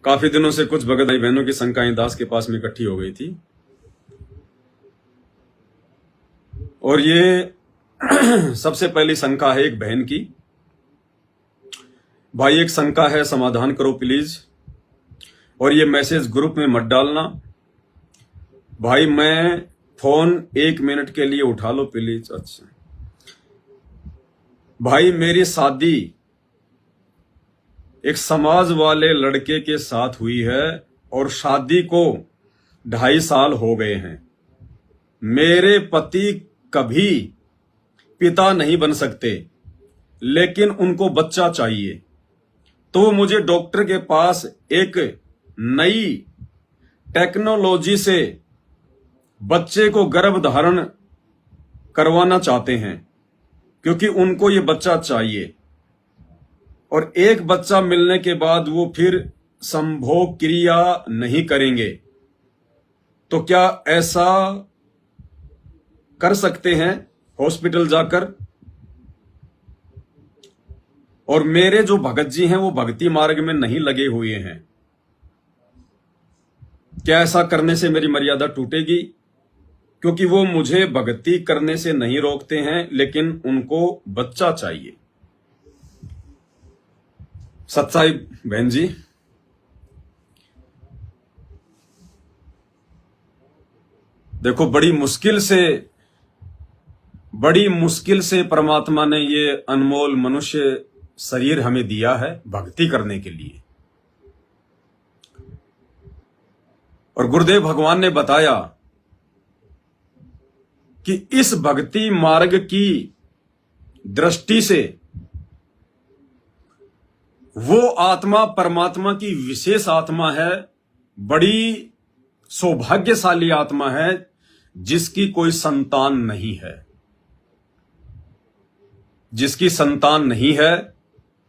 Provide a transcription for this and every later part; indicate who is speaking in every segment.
Speaker 1: काफी दिनों से कुछ भगत भाई बहनों की शंकाएं दास के पास में इकट्ठी हो गई थी और ये सबसे पहली शंका है एक बहन की। भाई एक शंका है, समाधान करो प्लीज, और ये मैसेज ग्रुप में मत डालना। भाई मैं फोन 1 मिनट के लिए उठा लो प्लीज। अच्छा भाई, मेरी शादी एक समाज वाले लड़के के साथ हुई है और शादी को 2.5 साल हो गए हैं। मेरे पति कभी पिता नहीं बन सकते, लेकिन उनको बच्चा चाहिए, तो मुझे डॉक्टर के पास एक नई टेक्नोलॉजी से बच्चे को गर्भ धारण करवाना चाहते हैं, क्योंकि उनको ये बच्चा चाहिए और एक बच्चा मिलने के बाद वो फिर संभोग क्रिया नहीं करेंगे। तो क्या ऐसा कर सकते हैं हॉस्पिटल जाकर? और मेरे जो भगत जी हैं वो भक्ति मार्ग में नहीं लगे हुए हैं, क्या ऐसा करने से मेरी मर्यादा टूटेगी? क्योंकि वो मुझे भक्ति करने से नहीं रोकते हैं, लेकिन उनको बच्चा चाहिए। सच्चाई बहन जी, देखो बड़ी मुश्किल से परमात्मा ने ये अनमोल मनुष्य शरीर हमें दिया है भक्ति करने के लिए। और गुरुदेव भगवान ने बताया कि इस भक्ति मार्ग की दृष्टि से वो आत्मा परमात्मा की विशेष आत्मा है, बड़ी सौभाग्यशाली आत्मा है, जिसकी कोई संतान नहीं है, जिसकी संतान नहीं है।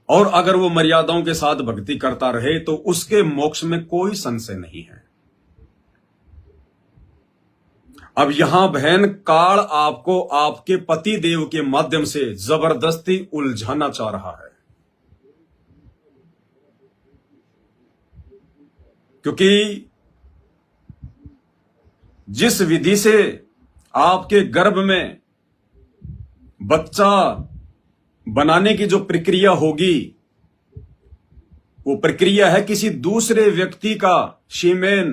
Speaker 1: और अगर वो मर्यादाओं के साथ भक्ति करता रहे तो उसके मोक्ष में कोई संशय नहीं है। अब यहां बहन काल आपको आपके पति देव के माध्यम से जबरदस्ती उलझाना चाह रहा है, क्योंकि जिस विधि से आपके गर्भ में बच्चा बनाने की जो प्रक्रिया होगी, वो प्रक्रिया है किसी दूसरे व्यक्ति का सीमेन,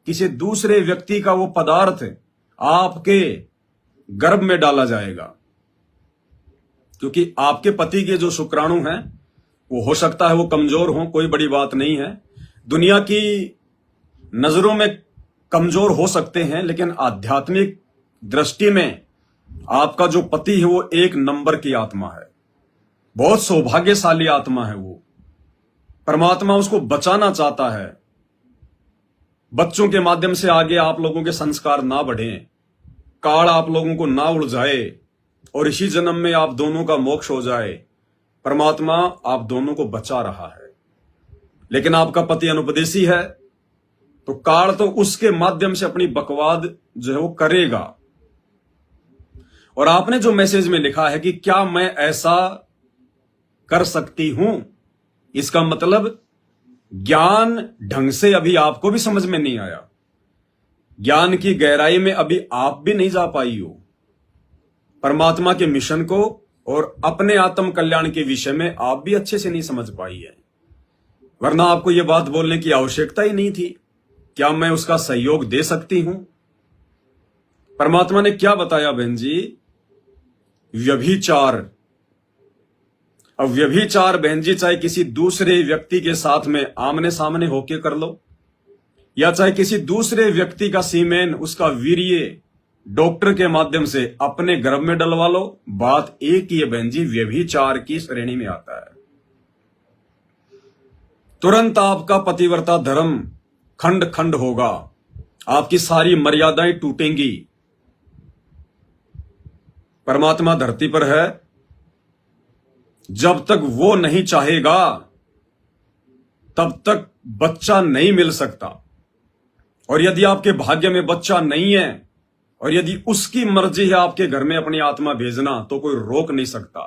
Speaker 1: किसी दूसरे व्यक्ति का वो पदार्थ आपके गर्भ में डाला जाएगा। क्योंकि आपके पति के जो शुक्राणु हैं वो हो सकता है वो कमजोर हों, कोई बड़ी बात नहीं है, दुनिया की नजरों में कमजोर हो सकते हैं, लेकिन आध्यात्मिक दृष्टि में आपका जो पति है वो 1 नंबर की आत्मा है, बहुत सौभाग्यशाली आत्मा है। वो परमात्मा उसको बचाना चाहता है, बच्चों के माध्यम से आगे आप लोगों के संस्कार ना बढ़ें, काल आप लोगों को ना उलझाए और इसी जन्म में आप दोनों का मोक्ष हो जाए। परमात्मा आप दोनों को बचा रहा है, लेकिन आपका पति अनुपदेशी है, तो काल तो उसके माध्यम से अपनी बकवाद जो है वो करेगा। और आपने जो मैसेज में लिखा है कि क्या मैं ऐसा कर सकती हूं, इसका मतलब ज्ञान ढंग से अभी आपको भी समझ में नहीं आया, ज्ञान की गहराई में अभी आप भी नहीं जा पाई हो परमात्मा के मिशन को, और अपने आत्म कल्याण के विषय में आप भी अच्छे से नहीं समझ पाई है, वरना आपको यह बात बोलने की आवश्यकता ही नहीं थी। क्या मैं उसका सहयोग दे सकती हूं? परमात्मा ने क्या बताया बहन जी? व्यभिचार। अब व्यभिचार बहन जी चाहे किसी दूसरे व्यक्ति के साथ में आमने सामने होके कर लो, या चाहे किसी दूसरे व्यक्ति का सीमेन, उसका वीर्य डॉक्टर के माध्यम से अपने गर्भ में डलवा लो, बात एक ही है बहन जी, व्यभिचार की श्रेणी में आता है। तुरंत आपका पतिव्रता धर्म खंड खंड होगा, आपकी सारी मर्यादाएं टूटेंगी। परमात्मा धरती पर है, जब तक वो नहीं चाहेगा तब तक बच्चा नहीं मिल सकता। और यदि आपके भाग्य में बच्चा नहीं है और यदि उसकी मर्जी है आपके घर में अपनी आत्मा भेजना, तो कोई रोक नहीं सकता।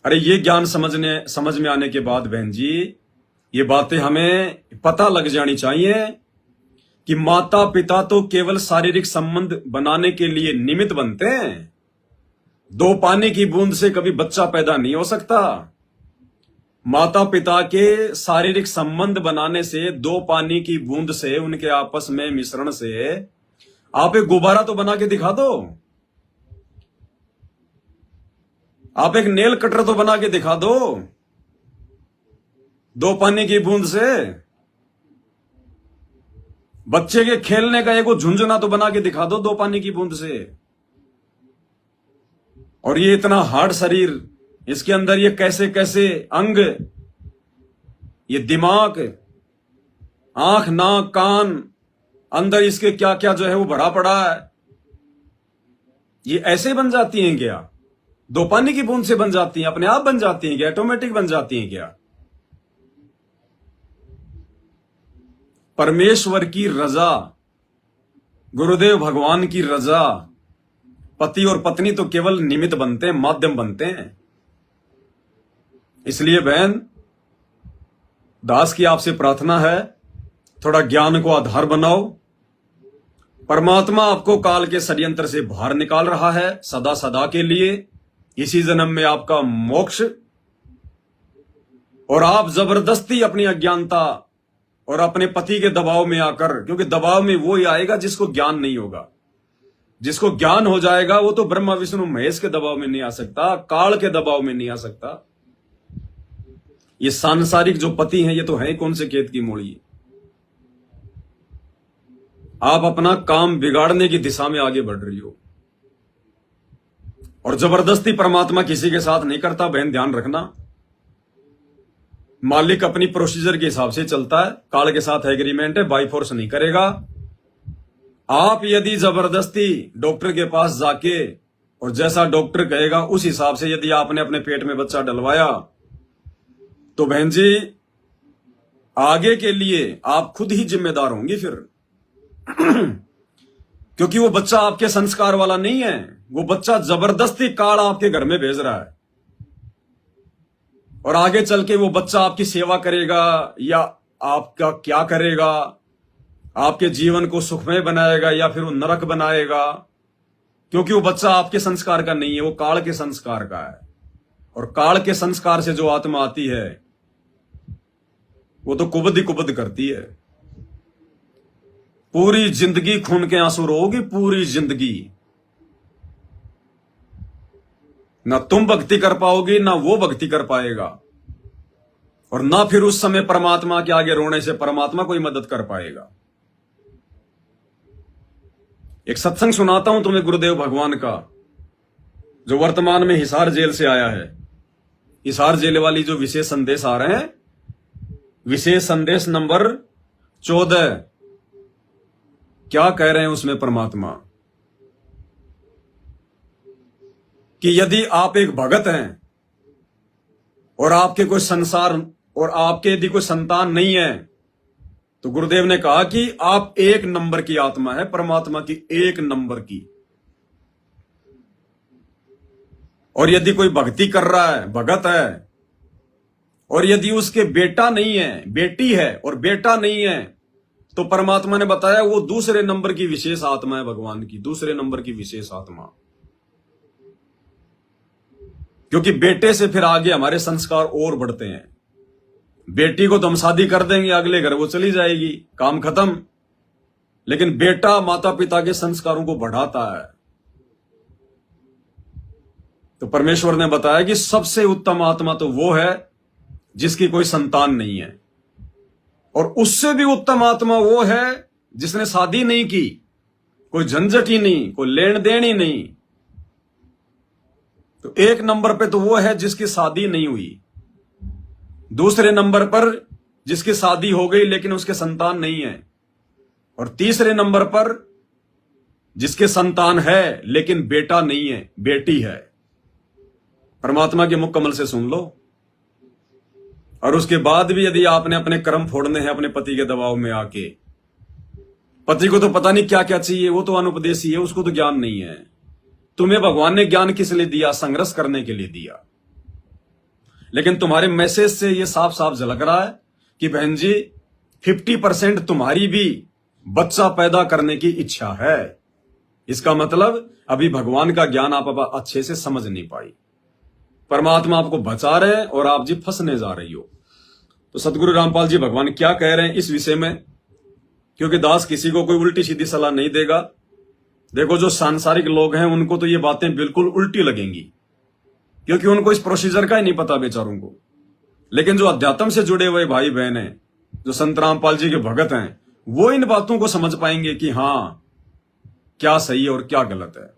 Speaker 1: अरे ये ज्ञान समझ में आने के बाद बहन जी, ये बातें हमें पता लग जानी चाहिए कि माता पिता तो केवल शारीरिक संबंध बनाने के लिए निमित्त बनते हैं। दो पानी की बूंद से कभी बच्चा पैदा नहीं हो सकता। माता पिता के शारीरिक संबंध बनाने से, दो पानी की बूंद से, उनके आपस में मिश्रण से आप एक गुब्बारा तो बना के दिखा दो, आप एक नेल कटर तो बना के दिखा दो, दो पानी की बूंद से। बच्चे के खेलने का एक वो झुंझुना तो बना के दिखा दो, दो पानी की बूंद से। और ये इतना हार्ड शरीर, इसके अंदर ये कैसे कैसे अंग, ये दिमाग, आंख, नाक, कान, अंदर इसके क्या क्या जो है वो भरा पड़ा है। ये ऐसे बन जाती हैं क्या? दो पानी की बूंद से बन जाती हैं? अपने आप बन जाती हैं क्या? ऑटोमेटिक बन जाती हैं क्या? परमेश्वर की रजा, गुरुदेव भगवान की रजा, पति और पत्नी तो केवल निमित्त बनते हैं, माध्यम बनते हैं। इसलिए बहन, दास की आपसे प्रार्थना है, थोड़ा ज्ञान को आधार बनाओ। परमात्मा आपको काल के षड्यंत्र से बाहर निकाल रहा है सदा सदा के लिए। इसी जन्म में आपका मोक्ष, और आप जबरदस्ती अपनी अज्ञानता और अपने पति के दबाव में आकर, क्योंकि दबाव में वो ही आएगा जिसको ज्ञान नहीं होगा। जिसको ज्ञान हो जाएगा वो तो ब्रह्मा विष्णु महेश के दबाव में नहीं आ सकता, काल के दबाव में नहीं आ सकता। ये सांसारिक जो पति हैं, ये तो है कौन से खेत की मूली। आप अपना काम बिगाड़ने की दिशा में आगे बढ़ रही हो, और जबरदस्ती परमात्मा किसी के साथ नहीं करता। बहन ध्यान रखना, मालिक अपनी प्रोसीजर के हिसाब से चलता है, काल के साथ एग्रीमेंट है, बाई फोर्स नहीं करेगा। आप यदि जबरदस्ती डॉक्टर के पास जाके, और जैसा डॉक्टर कहेगा उस हिसाब से यदि आपने अपने पेट में बच्चा डलवाया, तो बहन जी आगे के लिए आप खुद ही जिम्मेदार होंगी फिर। क्योंकि वो बच्चा आपके संस्कार वाला नहीं है, वो बच्चा जबरदस्ती काल आपके घर में भेज रहा है। और आगे चल के वो बच्चा आपकी सेवा करेगा या आपका क्या करेगा, आपके जीवन को सुखमय बनाएगा या फिर वो नरक बनाएगा, क्योंकि वो बच्चा आपके संस्कार का नहीं है, वो काल के संस्कार का है। और काल के संस्कार से जो आत्मा आती है वो तो कुबद ही कुबद करती है। पूरी जिंदगी खून के आंसू रोगी, पूरी जिंदगी। ना तुम भक्ति कर पाओगी, ना वो भक्ति कर पाएगा, और ना फिर उस समय परमात्मा के आगे रोने से परमात्मा कोई मदद कर पाएगा। एक सत्संग सुनाता हूं तुम्हें गुरुदेव भगवान का, जो वर्तमान में हिसार जेल से आया है। हिसार जेल वाली जो विशेष संदेश आ रहे हैं, विशेष संदेश नंबर 14, क्या कह रहे हैं उसमें परमात्मा, कि यदि आप एक भगत हैं और आपके कोई संसार और आपके यदि कोई संतान नहीं है, तो गुरुदेव ने कहा कि आप एक नंबर की आत्मा है, परमात्मा की एक नंबर की। और यदि कोई भक्ति कर रहा है, भगत है, और यदि उसके बेटा नहीं है, बेटी है और बेटा नहीं है, तो परमात्मा ने बताया वो दूसरे नंबर की विशेष आत्मा है, भगवान की दूसरे नंबर की विशेष आत्मा। क्योंकि बेटे से फिर आगे हमारे संस्कार और बढ़ते हैं। बेटी को तो हम शादी कर देंगे, अगले घर वो चली जाएगी, काम खत्म। लेकिन बेटा माता पिता के संस्कारों को बढ़ाता है। तो परमेश्वर ने बताया कि सबसे उत्तम आत्मा तो वो है जिसकी कोई संतान नहीं है, और उससे भी उत्तम आत्मा वो है जिसने शादी नहीं की, कोई झंझट ही नहीं, कोई लेन देन ही नहीं। तो एक नंबर पे तो वो है जिसकी शादी नहीं हुई, दूसरे नंबर पर जिसकी शादी हो गई लेकिन उसके संतान नहीं है, और तीसरे नंबर पर जिसके संतान है लेकिन बेटा नहीं है, बेटी है। परमात्मा के मुख कमल से सुन लो। और उसके बाद भी यदि आपने अपने कर्म फोड़ने हैं अपने पति के दबाव में आके, पति को तो पता नहीं क्या क्या चाहिए, वो तो अनुपदेशी है, उसको तो ज्ञान नहीं है। तुम्हें भगवान ने ज्ञान किस लिए दिया? संघर्ष करने के लिए दिया। लेकिन तुम्हारे मैसेज से ये साफ साफ झलक रहा है कि बहन जी 50% तुम्हारी भी बच्चा पैदा करने की इच्छा है। इसका मतलब अभी भगवान का ज्ञान आप अब अच्छे से समझ नहीं पाई। परमात्मा आपको बचा रहे हैं और आप जी फंसने जा रही हो। तो सतगुरु रामपाल जी भगवान क्या कह रहे हैं इस विषय में, क्योंकि दास किसी को कोई उल्टी सीधी सलाह नहीं देगा। देखो जो सांसारिक लोग हैं उनको तो ये बातें बिल्कुल उल्टी लगेंगी, क्योंकि उनको इस प्रोसीजर का ही नहीं पता बेचारों को। लेकिन जो अध्यात्म से जुड़े हुए भाई बहन हैं, जो संत रामपाल जी के भगत हैं, वो इन बातों को समझ पाएंगे कि हाँ क्या सही है और क्या गलत है।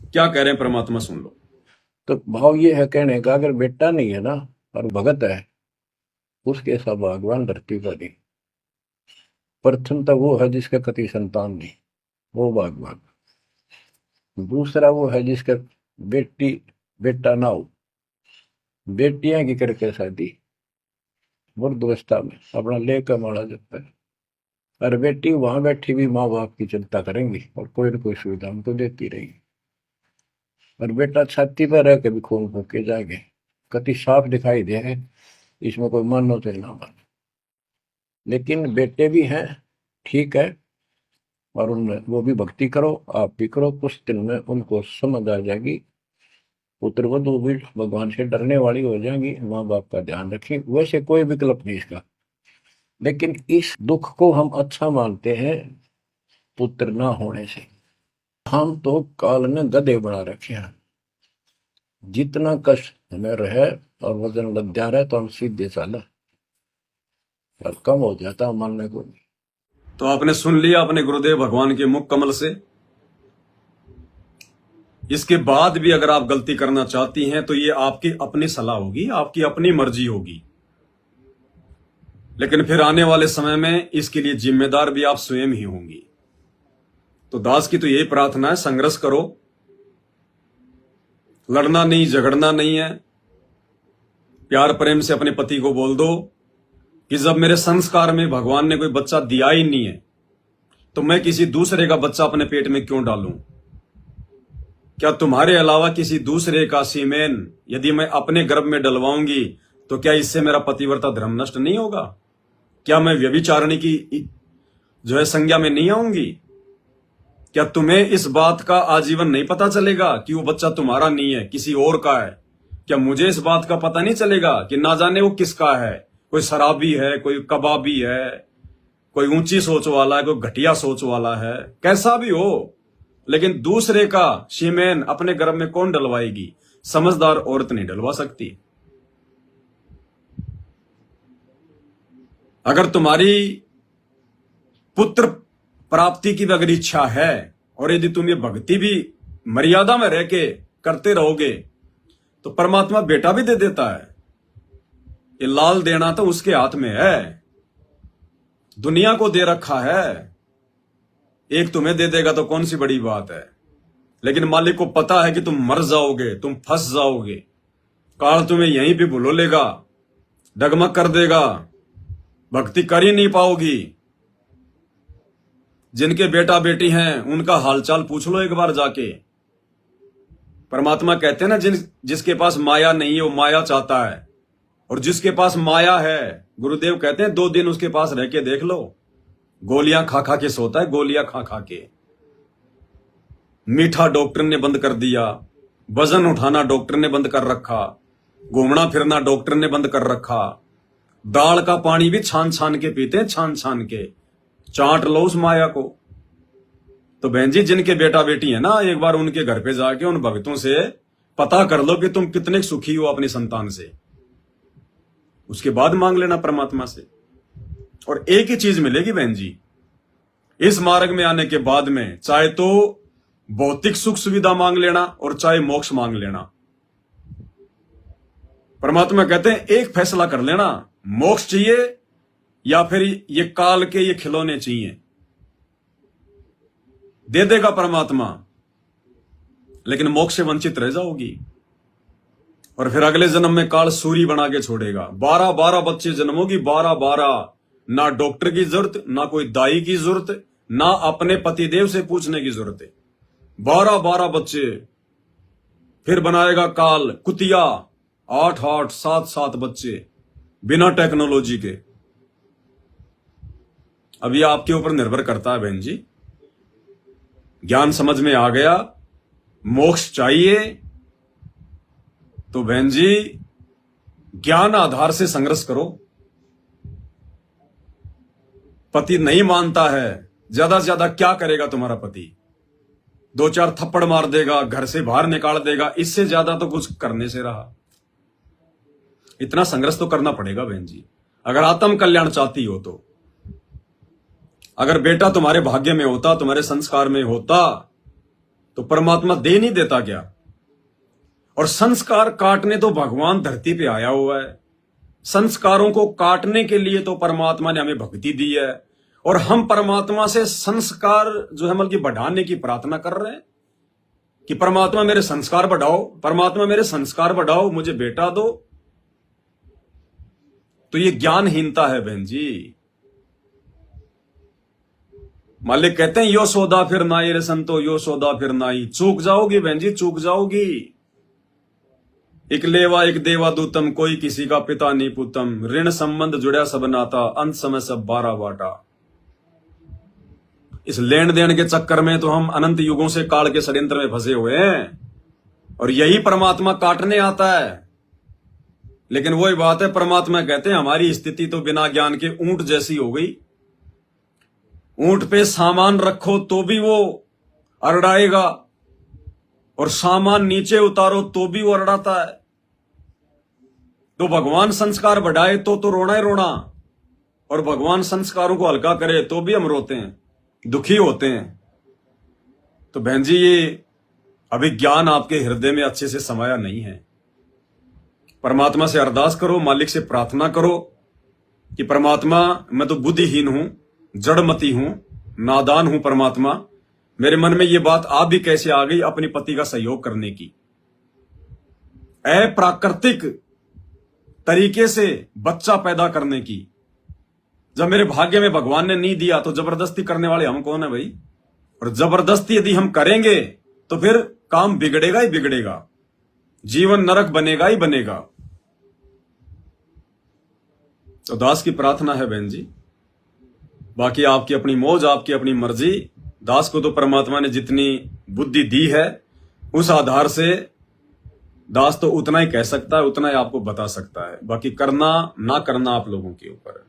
Speaker 1: क्या कह रहे हैं परमात्मा, सुन लो।
Speaker 2: तो भाव ये है कहने का, अगर बेटा नहीं है ना और भगत है, उसके सब भगवान धरती पर नहीं। प्रथम तो वो है जिसका कति संतान नहीं, वो भगवान। दूसरा वो है जिसका बेटा ना हो, बेटियां की करके शादी वृद्धावस्था में अपना लेकर मारा जाता है। और बेटी वहां बैठी भी माँ बाप की चिंता करेंगी और कोई ना कोई सुविधा उनको देती रहेगी। और बेटा छाती पर रह के भी खून फूक के जाएंगे, कति साफ दिखाई दे रहे, इसमें कोई मानो तो ना मानो। लेकिन बेटे भी हैं, ठीक है, और उनमें वो भी भक्ति करो, आप भी करो, कुछ दिन में उनको समझ आ जाएगी, पुत्र वधू भी भगवान से डरने वाली हो जाएंगी, माँ बाप का ध्यान रखें। वैसे कोई विकल्प नहीं इसका। लेकिन इस दुख को हम अच्छा मानते हैं पुत्र ना होने से। हम तो काल ने गधे बना रखे हैं। जितना कष्ट हमें रहे और वजन लग जा रहा है तो हम सीधे चाला और कम हो जाता मानने को नहीं।
Speaker 1: तो आपने सुन लिया अपने गुरुदेव भगवान के मुख कमल से। इसके बाद भी अगर आप गलती करना चाहती हैं तो ये आपकी अपनी सलाह होगी, आपकी अपनी मर्जी होगी। लेकिन फिर आने वाले समय में इसके लिए जिम्मेदार भी आप स्वयं ही होंगी। तो दास की तो यही प्रार्थना है, संघर्ष करो, लड़ना नहीं, झगड़ना नहीं है। प्यार प्रेम से अपने पति को बोल दो कि जब मेरे संस्कार में भगवान ने कोई बच्चा दिया ही नहीं है तो मैं किसी दूसरे का बच्चा अपने पेट में क्यों डालूं? क्या तुम्हारे अलावा किसी दूसरे का सीमेन यदि मैं अपने गर्भ में डलवाऊंगी तो क्या इससे मेरा पतिव्रता धर्म नष्ट नहीं होगा? क्या मैं व्यभिचारिणी की जो है संज्ञा में नहीं आऊंगी? क्या तुम्हें इस बात का आजीवन नहीं पता चलेगा कि वो बच्चा तुम्हारा नहीं है, किसी और का है? क्या मुझे इस बात का पता नहीं चलेगा कि ना जाने वो किसका है? कोई शराबी है, कोई कबाबी है, कोई ऊंची सोच वाला है, कोई घटिया सोच वाला है, कैसा भी हो, लेकिन दूसरे का सीमेन अपने गर्भ में कौन डलवाएगी? समझदार औरत नहीं डलवा सकती। अगर तुम्हारी पुत्र प्राप्ति की भी अगर इच्छा है और यदि तुम ये भक्ति भी मर्यादा में रह के करते रहोगे तो परमात्मा बेटा भी दे देता है। ये लाल देना तो उसके हाथ में है, दुनिया को दे रखा है। एक तुम्हें दे देगा तो कौन सी बड़ी बात है। लेकिन मालिक को पता है कि तुम मर जाओगे, तुम फंस जाओगे, काल तुम्हें यहीं पे भुलो लेगा, डगमग कर देगा, भक्ति कर ही नहीं पाओगी। जिनके बेटा बेटी हैं उनका हालचाल पूछ लो एक बार जाके। परमात्मा कहते हैं ना, जिसके पास माया नहीं है वो माया चाहता है, और जिसके पास माया है गुरुदेव कहते हैं 2 दिन उसके पास रह के देख लो, गोलियां खा खा के सोता है, गोलियां खा खा के। मीठा डॉक्टर ने बंद कर दिया, वजन उठाना डॉक्टर ने बंद कर रखा, घूमना फिरना डॉक्टर ने बंद कर रखा, दाल का पानी भी छान छान के पीते हैं, छान छान के। चाट लो उस माया को। तो बहन जी जिनके बेटा बेटी है ना, एक बार उनके घर पे जाके उन भक्तों से पता कर लो कि तुम कितने सुखी हो अपनी संतान से, उसके बाद मांग लेना परमात्मा से। और एक ही चीज मिलेगी बहन जी, इस मार्ग में आने के बाद में चाहे तो भौतिक सुख सुविधा मांग लेना और चाहे मोक्ष मांग लेना। परमात्मा कहते हैं एक फैसला कर लेना, मोक्ष चाहिए या फिर ये काल के ये खिलौने चाहिए। दे देगा परमात्मा, लेकिन मोक्ष से वंचित रह जाओगी। और फिर अगले जन्म में काल सूरी बना के छोड़ेगा। 12 बच्चे जन्मोगी, 12 ना डॉक्टर की जरूरत, ना कोई दाई की जरूरत, ना अपने पतिदेव से पूछने की जरूरत है। 12 बच्चे। फिर बनाएगा काल कुतिया 8 7 बच्चे बिना टेक्नोलॉजी के। अब ये आपके ऊपर निर्भर करता है बहन जी। ज्ञान समझ में आ गया, मोक्ष चाहिए, तो बहन जी ज्ञान आधार से संघर्ष करो। पति नहीं मानता है, ज्यादा से ज्यादा क्या करेगा तुम्हारा पति? 2-4 थप्पड़ मार देगा, घर से बाहर निकाल देगा, इससे ज्यादा तो कुछ करने से रहा। इतना संघर्ष तो करना पड़ेगा बहन जी, अगर आत्म कल्याण चाहती हो तो। अगर बेटा तुम्हारे भाग्य में होता, तुम्हारे संस्कार में होता, तो परमात्मा दे नहीं देता क्या? और संस्कार काटने तो भगवान धरती पे आया हुआ है। संस्कारों को काटने के लिए तो परमात्मा ने हमें भक्ति दी है, और हम परमात्मा से संस्कार जो है बल्कि बढ़ाने की प्रार्थना कर रहे हैं कि परमात्मा मेरे संस्कार बढ़ाओ, परमात्मा मेरे संस्कार बढ़ाओ, मुझे बेटा दो। तो ये ज्ञानहीनता है बहन जी। मालिक कहते हैं यो सौदा फिर नाई रे संतो, यो सौदा फिर नाई। चूक जाओगी बहन जी, चूक जाओगी। एक लेवा एक देवा दूतम, कोई किसी का पिता नहीं पुतम। ऋण संबंध जुड़ा सब नाता, अंत समय सब 12 बाटा। इस लेन देन के चक्कर में तो हम अनंत युगों से काल के षड्यंत्र में फंसे हुए हैं, और यही परमात्मा काटने आता है। लेकिन वही बात है, परमात्मा कहते हैं हमारी स्थिति तो बिना ज्ञान के ऊंट जैसी हो गई। ऊंट पे सामान रखो तो भी वो अरड़ाएगा, और सामान नीचे उतारो तो भी वो अरड़ाता है। तो भगवान संस्कार बढ़ाए तो रोना ही रोना, और भगवान संस्कारों को हल्का करे तो भी हम रोते हैं, दुखी होते हैं। तो बहन जी ये अभी ज्ञान आपके हृदय में अच्छे से समाया नहीं है। परमात्मा से अरदास करो, मालिक से प्रार्थना करो कि परमात्मा मैं तो बुद्धिहीन हूं, जड़मती हूं, नादान हूं। परमात्मा मेरे मन में ये बात आप भी कैसे आ गई अपनी पति का सहयोग करने की? अप्राकृतिक तरीके से बच्चा पैदा करने की। जब मेरे भाग्य में भगवान ने नहीं दिया तो जबरदस्ती करने वाले हम कौन है भाई? और जबरदस्ती यदि हम करेंगे तो फिर काम बिगड़ेगा ही बिगड़ेगा, जीवन नरक बनेगा ही बनेगा। तो दास की प्रार्थना है बहन जी, बाकी आपकी अपनी मौज, आपकी अपनी मर्जी। दास को तो परमात्मा ने जितनी बुद्धि दी है उस आधार से दास तो उतना ही कह सकता है, उतना ही आपको बता सकता है। बाकी करना ना करना आप लोगों के ऊपर है।